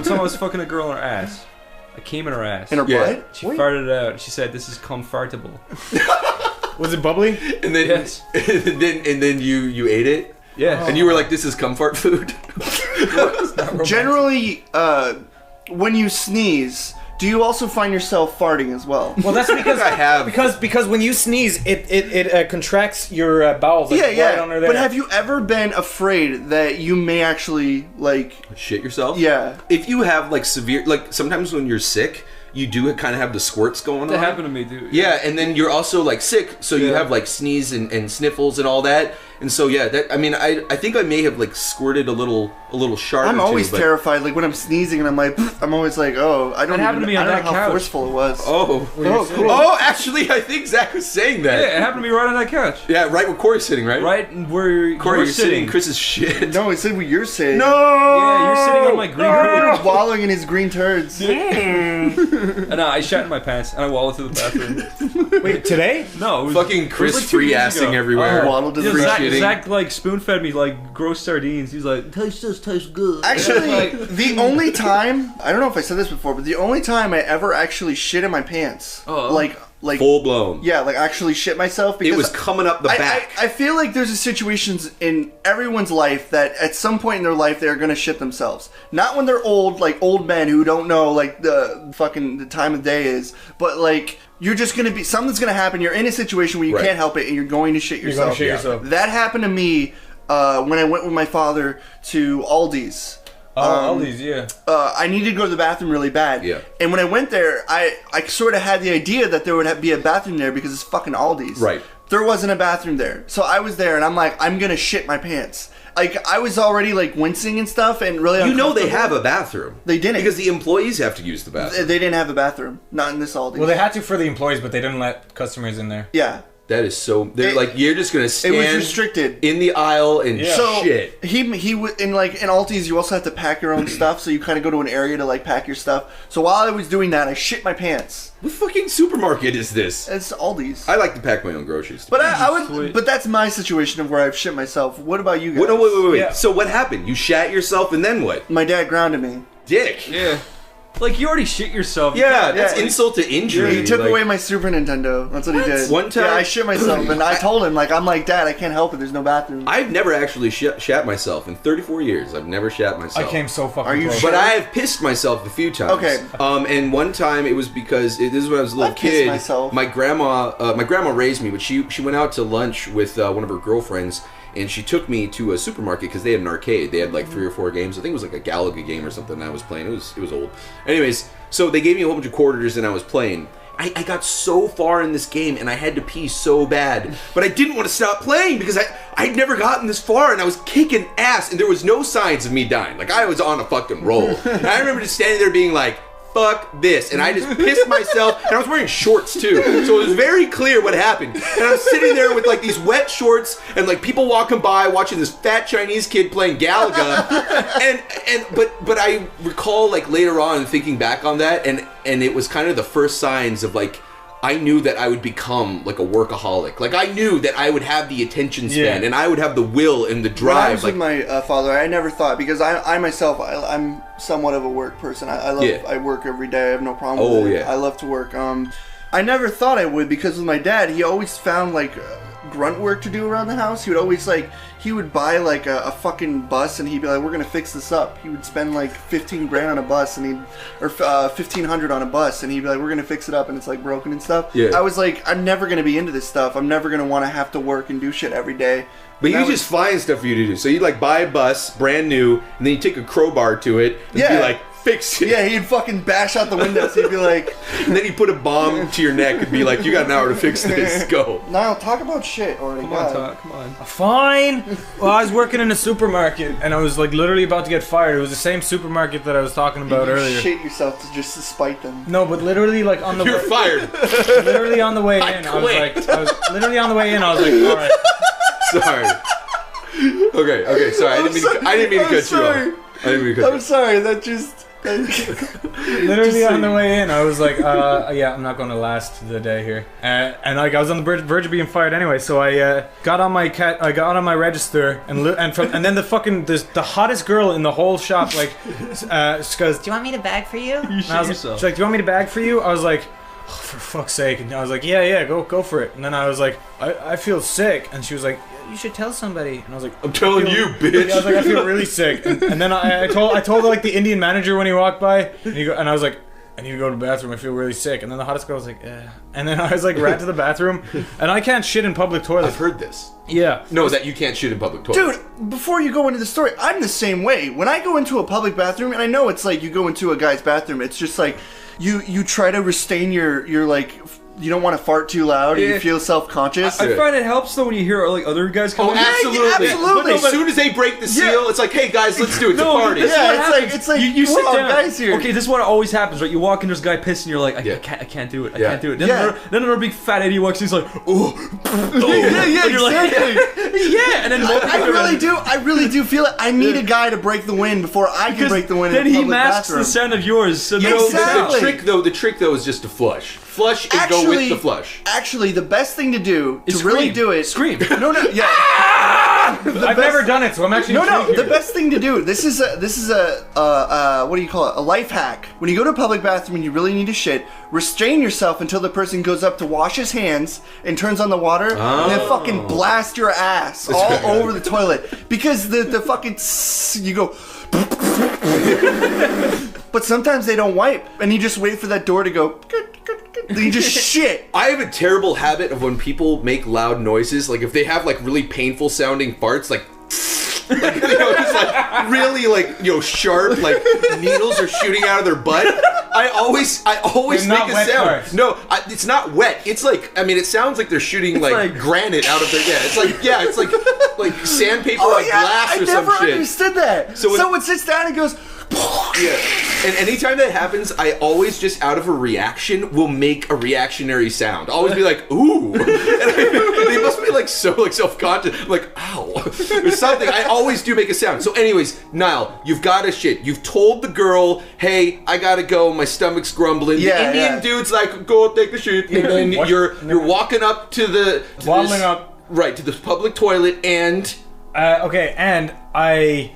time I was fucking a girl in her ass. I came in her ass. In her butt? She farted it out. She said, "This is comfortable." Was it bubbly? And then, yes. and then you ate it. Yes. And you were like, "This is comfort food." Generally, when you sneeze, do you also find yourself farting as well? Well, that's because I have. Because when you sneeze, it contracts your bowels. Like, right under there. But have you ever been afraid that you may actually shit yourself? Yeah. If you have like severe, like sometimes when you're sick, you do kind of have the squirts going on. That happened to me, dude. Yeah, and then you're also like sick, so you have like sneeze and sniffles and all that. And so I think I may have like squirted a little sharp. I'm always terrified. Like when I'm sneezing and I'm always like, oh, I don't know how forceful it was. Oh, cool. Oh, actually, I think Zach was saying that. Yeah, it happened to me right on that couch. Yeah, right where Corey's sitting, right? Right where Corey, you're you're sitting. Chris's shit. No, he said where you're sitting. No. Yeah, you're sitting on my green turds. Wallowing in his green turds. And I shat in my pants and I wallowed to the bathroom. Wait, today? No, it was, fucking Chris like 2 free years assing ago. everywhere. Waddled to the free Zach, shitting. Zach like spoon fed me like gross sardines. He's like, tastes good. Actually, the only time, I don't know if I said this before, but the only time I ever actually shit in my pants, like full blown. Yeah, like actually shit myself, because it was coming up the back. I feel like there's a situations in everyone's life that at some point in their life they're gonna shit themselves. Not when they're old, like old men who don't know like the time of day is, but like you're just gonna be, something's gonna happen. You're in a situation where you can't help it and you're going to shit yourself. You're gonna shit yourself. That happened to me when I went with my father to Aldi's. Aldi's, yeah. I needed to go to the bathroom really bad. Yeah. And when I went there, I sort of had the idea that there would be a bathroom there because it's fucking Aldi's. Right. There wasn't a bathroom there. So I was there and I'm like, I'm going to shit my pants. Like, I was already like wincing and stuff and really uncomfortable. They have a bathroom. They didn't. Because the employees have to use the bathroom. They didn't have a bathroom. Not in this Aldi's. Well, they had to for the employees, but they didn't let customers in there. Yeah. That is so. They're like, you're just gonna stand. It was restricted in the aisle and shit. He in Aldi's you also have to pack your own stuff, so you kind of go to an area to like pack your stuff. So while I was doing that, I shit my pants. What fucking supermarket is this? It's Aldi's. I like to pack my own groceries. But but that's my situation of where I've shit myself. What about you guys? Wait. Yeah. So what happened? You shat yourself and then what? My dad grounded me. Dick. Yeah. Like, you already shit yourself. Yeah, that's insult to injury. He took away my Super Nintendo. That's what he did. One time, yeah, I shit myself, and I told him, like, I'm like, Dad, I can't help it. There's no bathroom. I've never actually shat myself in 34 years. I've never shat myself. I came so fucking Are you close. sure? But I have pissed myself a few times. Okay. And one time it was because this is when I was a little I've pissed kid. myself. My grandma raised me, but she went out to lunch with one of her girlfriends. And she took me to a supermarket because they had an arcade. They had like 3 or 4 games. I think it was like a Galaga game or something I was playing. It was old. Anyways, so they gave me a whole bunch of quarters and I was playing. I got so far in this game and I had to pee so bad. But I didn't want to stop playing because I'd never gotten this far and I was kicking ass and there was no signs of me dying. Like I was on a fucking roll. And I remember just standing there being like, fuck this. And I just pissed myself. And I was wearing shorts too. So it was very clear what happened. And I'm sitting there with like these wet shorts and like people walking by watching this fat Chinese kid playing Galaga. But I recall like later on thinking back on that and it was kind of the first signs of like I knew that I would become like a workaholic. Like I knew that I would have the attention span and I would have the will and the drive. When I was with my father, I never thought, because I myself, I'm somewhat of a work person. I work every day. I have no problem with it. I love to work. I never thought I would, because with my dad, he always found like grunt work to do around the house. He would always he would buy like a fucking bus and he'd be like, we're gonna fix this up. He would spend like 15 grand on a bus or 1,500 on a bus and he'd be like, we're gonna fix it up and it's like broken and stuff. Yeah. I was like, I'm never gonna be into this stuff. I'm never gonna want to have to work and do shit every day. But you just find stuff for you to do. So you'd like buy a bus, brand new, and then you take a crowbar to it and be like, fix it. Yeah, he'd fucking bash out the windows. He'd be like... And then he'd put a bomb to your neck and be like, you got an hour to fix this. Go. Niall, talk about shit already. Come on. Fine. Well, I was working in a supermarket and I was like literally about to get fired. It was the same supermarket that I was talking about earlier. Shit yourself to just to spite them. No, but literally like on the You're fired. Literally on the way in, I was like, literally on the way in, I was like, all right. Sorry. Okay, sorry. I didn't mean to cut you off. I'm sorry, that just... Literally on the way in, I was like, yeah, I'm not going to last the day here. And like I was on the verge of being fired anyway, so I got on my register and then the hottest girl in the whole shop like she goes, "Do you want me to bag for you?" She's like, "Do you want me to bag for you?" I was like, oh, for fuck's sake. And I was like, yeah, go for it. And then I was like, I feel sick. And she was like, you should tell somebody. And I was like, I'm telling you, bitch. I was like, I feel really sick. And then I told like the Indian manager when he walked by, and I was like, I need to go to the bathroom, I feel really sick. And then the hottest girl was like, and then I was like, ran to the bathroom, and I can't shit in public toilets. I've heard this. Yeah. No, that you can't shit in public toilets. Dude, before you go into the story, I'm the same way. When I go into a public bathroom, and I know it's like you go into a guy's bathroom, it's just like, you try to restrain your like, you don't want to fart too loud, and you feel self-conscious. I find it helps though when you hear like other guys come. Oh, absolutely. As soon as they break the seal, it's like, hey guys, let's do it. It's a party. Yeah, it's like you sit down. Guys here. Okay, this is what always happens, right? You walk in, there's a guy pissing, you're like, I can't do it. I can't do it. Then another big fat idiot walks in, he's like, oh, you're exactly. Like, and then I really do feel it. I need a guy to break the wind before I can break the wind. Then he masks the sound of yours. So exactly. The trick though is just to flush. Flush and go with the flush. Actually, the best thing to do to really do it. Scream. No, yeah. I've never done it, so I'm actually The best thing to do. This is a what do you call it? A life hack. When you go to a public bathroom and you really need to shit, restrain yourself until the person goes up to wash his hands and turns on the water, and then fucking blast your ass all over the toilet because the fucking you go. But sometimes they don't wipe, and you just wait for that door to go. Then you just shit. I have a terrible habit of when people make loud noises, like if they have like really painful sounding farts, like just like really like sharp, like needles are shooting out of their butt. I always make a sound. Farts. No, it's not wet. It's like, I mean, it sounds like they're shooting like granite out of their it's like sandpaper on glass or some shit. I never understood that. So someone sits down and goes. Yeah, and anytime that happens, I always just out of a reaction will make a reactionary sound. I'll always be like, ooh, and they must be like so like self-conscious. I'm like, ow, or something. I always do make a sound. So, anyways, Niall, you've got to shit. You've told the girl, hey, I gotta go. My stomach's grumbling. The Indian dude's like, go take a shit, and then you're walking up to the waddling up to the public toilet, and and I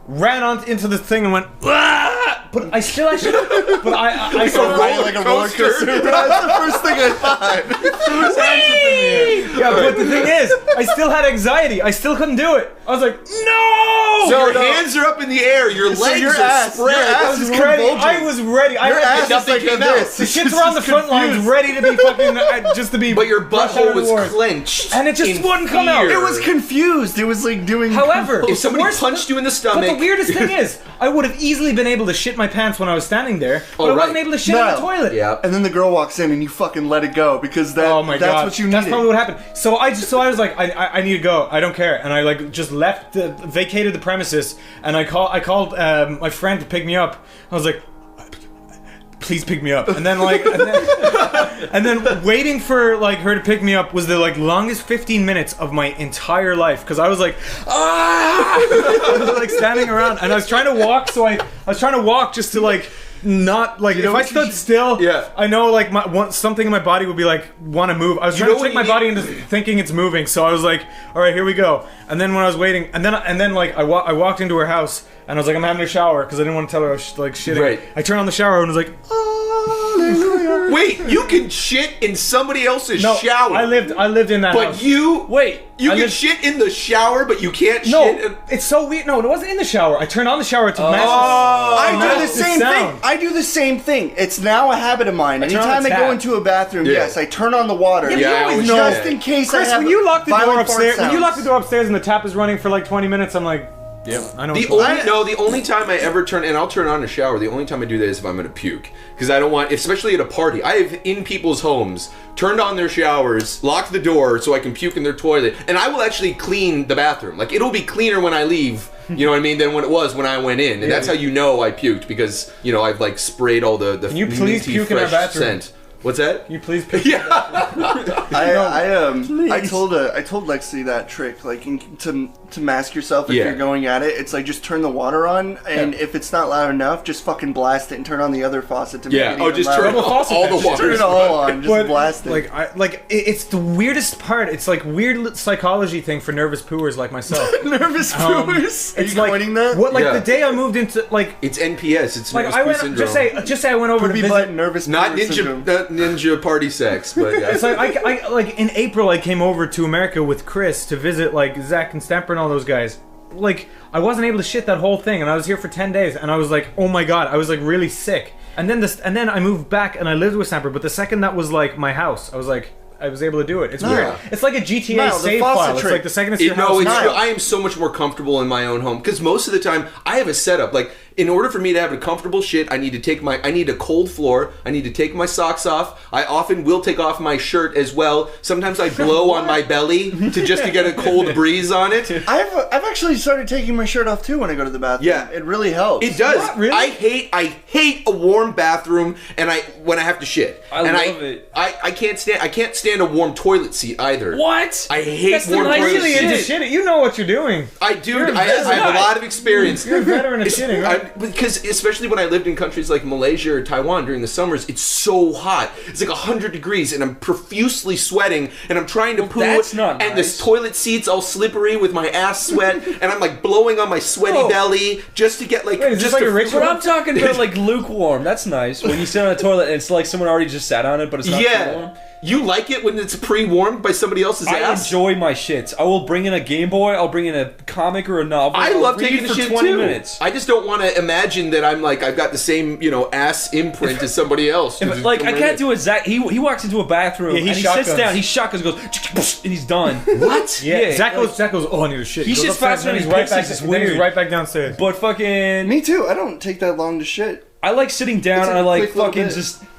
ran into the thing and went, ah! But I still actually, but I saw like a roller coaster. That's the first thing I thought. Yeah, but the thing is, I still had anxiety. I still couldn't do it. I was like, no! So your hands are up in the air, your legs are spread. I was ready. I was ready. Your ass is like this. The shits were on the front lines, ready to be fucking, just to be. But your butthole was clenched, and it just wouldn't come out. It was confused. It was like doing. However, if somebody punched you in the stomach. But the weirdest thing is, I would have easily been able to shit my pants when I was standing there, but I wasn't able to shit in the toilet. Yeah. And then the girl walks in and you fucking let it go because that's what you needed. That's probably what happened. So I was like, I need to go. I don't care. And I like just vacated the premises, and I called my friend to pick me up. I was like, please pick me up. And then like, and then waiting for like her to pick me up was the like longest 15 minutes of my entire life, because I was like, I was like standing around, and I was trying to walk. So I was trying to walk just to like not like, if I stood still, I know like something in my body would be like want to move. I was trying to trick my body into thinking it's moving. So I was like, all right, here we go. And then when I was waiting, and then like I walked into her house, and I was like, I'm having a shower because I didn't want to tell her I was like shitting. Right. I turned on the shower and was like, hallelujah. Wait, you can shit in somebody else's shower. I lived in that house. But you can shit in the shower, but you can't shit. No, it's so weird. No, it wasn't in the shower. I turned on the shower to match. I do the same thing. I do the same thing. It's now a habit of mine. Anytime I go into a bathroom, yes, I turn on the water. Just in case Chris, I have when you lock the door upstairs, when you lock the door upstairs and the tap is running for like 20 minutes, I'm like, yeah, I know. The only time I ever turn, and I'll turn on a shower, the only time I do that is if I'm gonna puke, because I don't want, especially at a party. I have in people's homes turned on their showers, locked the door so I can puke in their toilet, and I will actually clean the bathroom. Like, it'll be cleaner when I leave, you know what I mean, than when it was when I went in, and that's how you know I puked, because I've like sprayed all the can you please puke in our bathroom? Scent. What's that? Can you please pick I told Lexi that trick, like to mask yourself if you're going at it. It's like just turn the water on, and if it's not loud enough, just fucking blast it and turn on the other faucet to make it even just louder. turn all the water. Turn it all on, just blast it. It's the weirdest part. It's like weird psychology thing for nervous pooers like myself. Nervous pooers? Are you coining that? The day I moved into it's NPS. It's like nervous poo syndrome. Just say I went over to visit. Nervous not ninja party sex, but it's like I like in April I came over to America with Chris to visit like Zach and Stamper and all those guys. Like I wasn't able to shit that whole thing, and I was here for 10 days, and I was like, oh my god, I was like really sick. And then I moved back and I lived with Stamper, but the second that was like my house, I was able to do it. It's weird. It's like a GTA save file. It's like the second it's your house. I am so much more comfortable in my own home because most of the time I have a setup. Like in order for me to have a comfortable shit, I need a cold floor. I need to take my socks off. I often will take off my shirt as well. Sometimes I blow on my belly to get a cold breeze on it. I've actually started taking my shirt off too when I go to the bathroom. Yeah, it really helps. It does. What? Really? I hate a warm bathroom, and when I have to shit. I love it. I can't stand a warm toilet seat either. What? I hate warm toilet toilet seats. Into shitting. You know what you're doing. I do. I have a lot of experience. You're a veteran of shitting, right? Because especially when I lived in countries like Malaysia or Taiwan during the summers, it's so hot. It's like 100 degrees, and I'm profusely sweating, and I'm trying to poo. That's not nice. And this toilet seat's all slippery with my ass sweat, and I'm like blowing on my sweaty belly just to get like. Wait, is just this like a ritual? But I'm talking about like lukewarm. That's nice. When you sit on a toilet and it's like someone already just sat on it, but it's not too warm. You like it when it's pre-warmed by somebody else's ass? I enjoy my shits. I will bring in a Game Boy, I'll bring in a comic or a novel. I love taking for shit 20 minutes. I just don't want to imagine that I've got the same, ass imprint as somebody else. I can't do it. Zach, he walks into a bathroom and he sits down, he shotguns, goes, and he's done. What? Yeah. Zach goes, oh, I need a shit. He shits faster than he's right back. It's weird. He's right back downstairs. But fucking... Me too. I don't take that long to shit. I like sitting down and I like fucking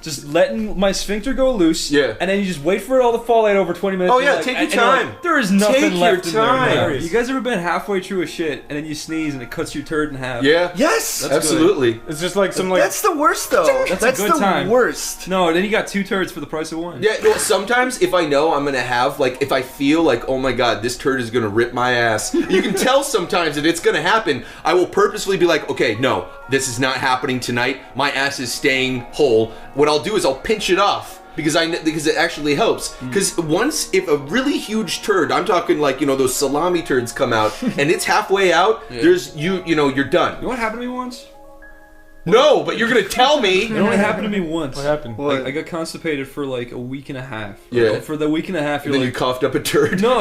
just letting my sphincter go loose. Yeah. And then you just wait for it all to fall out over 20 minutes. Oh yeah, take your time. There is nothing left in there. Take You guys ever been halfway through a shit and then you sneeze and it cuts your turd in half? Yeah. Yes. Absolutely. It's just like some like. That's the worst though. That's a good time. Worst. No, then you got 2 turds for the price of 1. Yeah. No. Sometimes if I know I'm gonna have if I feel like, oh my god, this turd is gonna rip my ass. You can tell sometimes that it's gonna happen. I will purposefully be like, okay, no, this is not happening tonight. My ass is staying whole. What I'll do is I'll pinch it off because it actually helps. Because if a really huge turd, I'm talking like those salami turds come out and it's halfway out, there's you're done. You know what happened to me once? No, but you're gonna tell me. It only happened to me once. What happened? I got constipated for like a week and a half. Yeah. For the week and a half, you're then like, you coughed up a turd. No,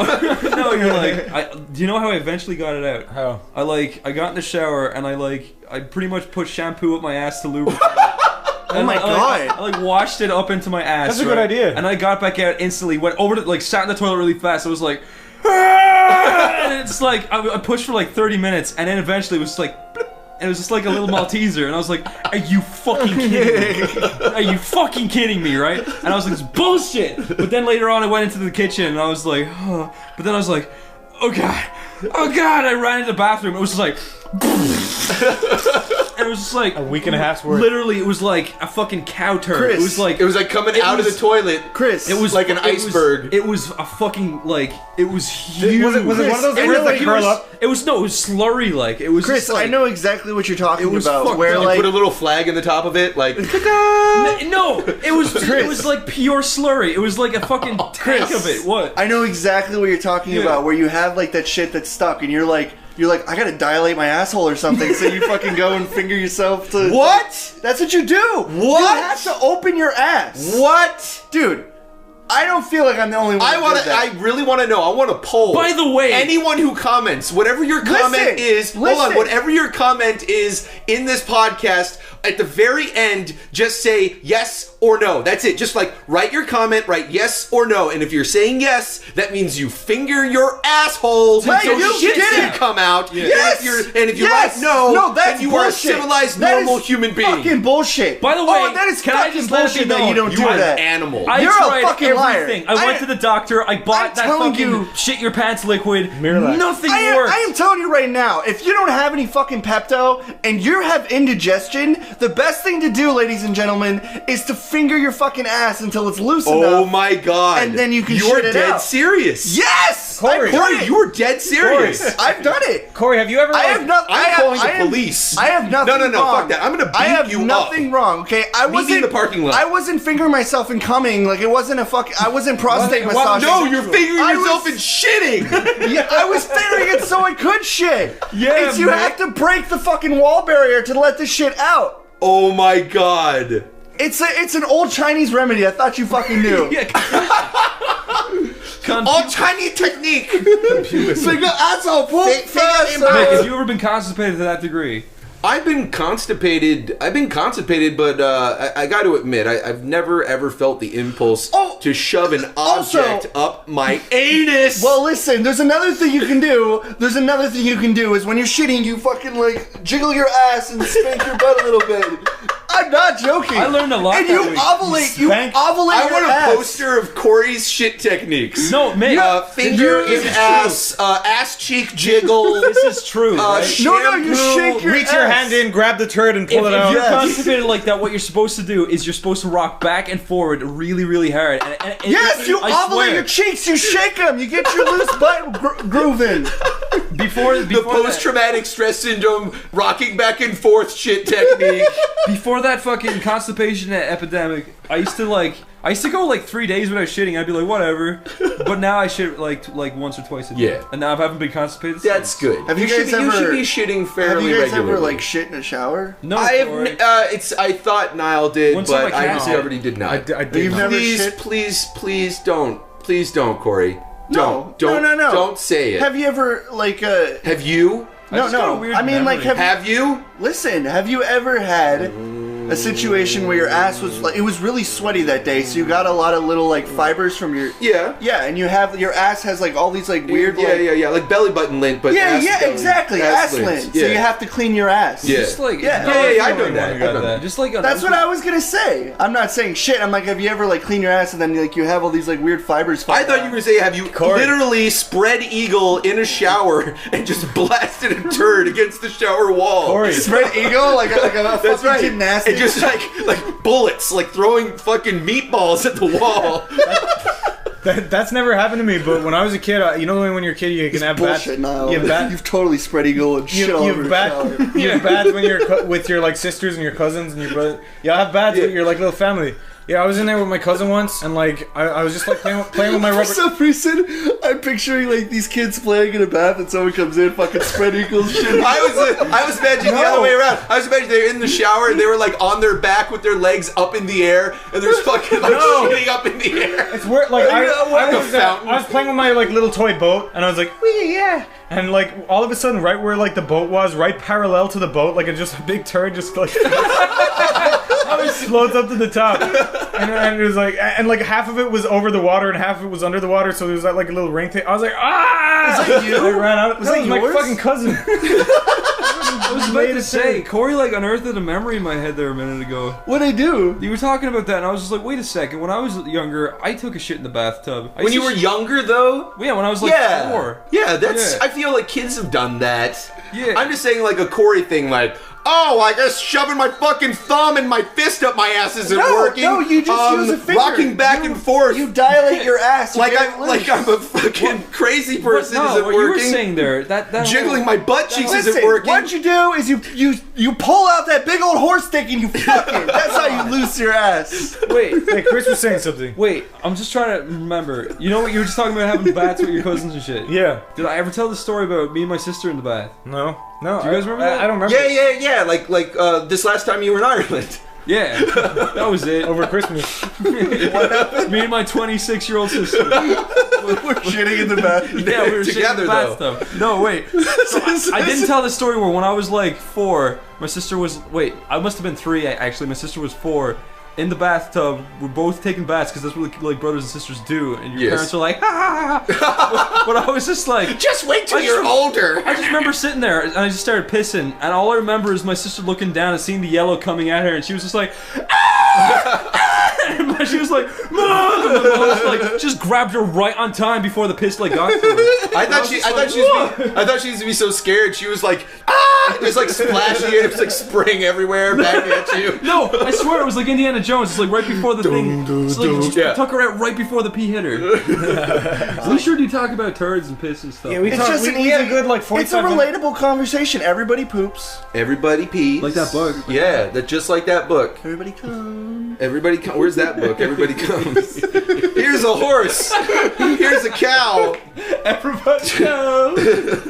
you're like, do you know how I eventually got it out? How? I got in the shower and I pretty much put shampoo up my ass to lubricate. Oh my god! I washed it up into my ass. That's a good idea. And I got back out instantly. Went over to sat in the toilet really fast. I was like, and it's like I pushed for like 30 minutes, and then eventually it was like. And it was just like a little Malteser, and I was like, "Are you fucking kidding me? Are you fucking kidding me, right?" And I was like, "It's bullshit." But then later on, I went into the kitchen, and I was like, "Oh." But then I was like, "Oh god, oh god!" I ran into the bathroom. It was just like, and it was just like a week and a half's worth. Literally, it was like a fucking cow turd. Chris, it was like coming out of the toilet. Chris, it was like an iceberg. It was a fucking it was huge. Was it one of those that curl up? It was slurry it was. Chris, I know exactly what you're talking about. Where you put a little flag in the top of it, like. No, it was like pure slurry. It was like a fucking tank of it. What? I know exactly what you're talking about. Where you have like that shit that's stuck, and you're like, I gotta dilate my asshole or something, so you fucking go and finger yourself to... What? That's what you do! What? You have to open your ass! What? Dude, I don't feel like I'm the only one I really want to know. I want to poll. By the way... Anyone who comments, whatever your comment is... Hold on, whatever your comment is in this podcast... At the very end, just say yes or no. That's it. Just write your comment, write yes or no. And if you're saying yes, that means you finger your asshole right, so you shit did can come out. Yeah. Yes! And if you write no, that's then you bullshit. are a civilized, normal human being. Fucking bullshit. By the way, that is can I fucking just let bullshit you know that you don't do are that. an animal. I You're tried a fucking everything. I went to the doctor. I bought that fucking shit your pants liquid. Miralax. Nothing worked. I am telling you right now, if you don't have any fucking Pepto and you have indigestion, the best thing to do, ladies and gentlemen, is to finger your fucking ass until it's loose enough. Oh my god. And then you can You're shit it dead out. serious. Yes! Corey, You're dead serious. I've done it. Corey, have you ever? I have not. I'm calling the police. I have nothing wrong. No, fuck that. I'm gonna beat you up. I have nothing wrong, okay? I Meet me in the parking lot. I wasn't fingering myself and coming. Like, it wasn't a fuck. I wasn't prostate massaging. No, you're fingering yourself and shitting. Yeah, I was fingering it so I could shit. Yeah, It's you have to break the fucking wall barrier to let this shit out. Oh my god. It's an old Chinese remedy. I thought you fucking knew. All Chinese technique. Finger asshole, pull fast. Nick, have you ever been constipated to that degree? I've been constipated, but I got to admit, I've never ever felt the impulse to shove an object up my anus. Well, listen, there's another thing you can do. Is when you're shitting, you fucking like jiggle your ass and spank your butt a little bit. I'm not joking. I learned a lot. And you ovulate. You ovulate I your want ass. a poster of Corey's shit techniques. No, man. Finger in ass, ass cheek jiggle. This is true. Right? No, you shake your Reach ass. your hand in, grab the turd, and pull it out. If you're constipated like that, what you're supposed to do is you're supposed to rock back and forward really, really hard. And Yes, you ovulate your cheeks. You shake them. You get your loose butt grooving. Before the post-traumatic stress syndrome, rocking back and forth shit technique. Before that fucking constipation epidemic, I used to go like 3 days without shitting. I'd be like, whatever. But now I shit like once or twice a day. Yeah. And now I haven't been constipated. That's good. Have you guys you should be shitting fairly regularly. Have you guys ever like shit in a shower? No, I thought Niall did, Once but on my I couch. discovered he did not. I did. You've not. never shit? Please don't, Corey. No. Don't say it. Have you ever like Have you? No. weird I mean, like, memory. Have you? Listen, have you ever had a situation where your ass was like, it was really sweaty that day, so you got a lot of little like fibers from your Yeah, and you have your ass has like all these like weird like belly button lint, but exactly, ass lint. So you have to clean your ass. Yeah. Just like I've done that. Just like That's what I was gonna say. I'm not saying shit. I'm like, have you ever like cleaned your ass and then like you have all these like weird fibers? I thought you were gonna say, have you literally spread eagle in a shower and just blasted a turd against the shower wall? Corey. Spread eagle like a That's fucking right. gymnastics. And just like bullets, like throwing fucking meatballs at the wall. That's never happened to me. But when I was a kid, you know when you're a kid, you can have bats. Bullshit, Niall. You have bats. You've totally spread eagle and shit all over the shower. You have bats when you're with your like sisters and your cousins and your brother. You have bats with your like little family. Yeah, I was in there with my cousin once, and like I was just like playing with my rubber. For some reason, I'm picturing like these kids playing in a bath, and someone comes in, fucking spread eagles shit. I was imagining the other way around. I was imagining they're in the shower and they were like on their back with their legs up in the air, and there's fucking like shitting up in the air. It's weird. Like I fountain. was playing with my like little toy boat, and I was like, wee, yeah. And like all of a sudden, right where like the boat was, right parallel to the boat, like just a big turd just like floats up to the top, and it was like, and like half of it was over the water and half of it was under the water, so there was that like a little ring thing. I was like, ah! Was that you? I ran out. Was that my yours? fucking cousin. I was about to say, Corey like unearthed a memory in my head there a minute ago. What'd I do? You were talking about that, and I was just like, wait a second. When I was younger, I took a shit in the bathtub. When you were younger, though? Yeah, when I was like 4. Yeah, that's. Yeah. I feel like kids have done that. Yeah. I'm just saying, like a Corey thing, like. Oh, I guess shoving my fucking thumb and my fist up my ass isn't working. No, you just use a finger. Rocking back and forth. You dilate your ass. like I'm a fucking crazy person No, isn't what working. you were saying there, that Jiggling my butt cheeks Listen, isn't working. what you do is you pull out that big old horse stick and you fuck it. That's how you loose your ass. Wait, Hey, Chris was saying something. wait, I'm just trying to remember. You know what you were just talking about having bats with your cousins and shit? Yeah. Did I ever tell the story about me and my sister in the bath? No. Do you guys remember that? I don't remember. Yeah. Like this last time you were in Ireland. Yeah, that was it. Over Christmas. Me and my 26-year-old sister. We're shitting in the bath. Yeah, we were Together, shitting in the bathtub. No, wait. So I didn't tell the story where when I was like 4, my sister was. Wait, I must have been 3 actually. My sister was 4. In the bathtub, we're both taking baths because that's what like brothers and sisters do, and your parents are like, ha ha ha. But I was just like, just wait till you're older. I just remember sitting there and I just started pissing, and all I remember is my sister looking down and seeing the yellow coming at her, and she was just like, ah! And my And she was like, Mom! And my mom was like, just grabbed her right on time before the piss like got to her. I thought she was gonna be so scared. She was like, ah! Just like splashing it. It was like spraying everywhere back at you. No, I swear it was like Indiana Jones. It's like right before the thing. It's like just took her out right before the pee hit her. We sure do talk about turds and piss and stuff. Yeah, we had a good like 45 It's a relatable conversation. Everybody poops. Everybody pees. Like that book. Yeah, just like that book. Everybody comes. Where's that book? Everybody comes. Here's a horse. Here's a cow. Everybody comes.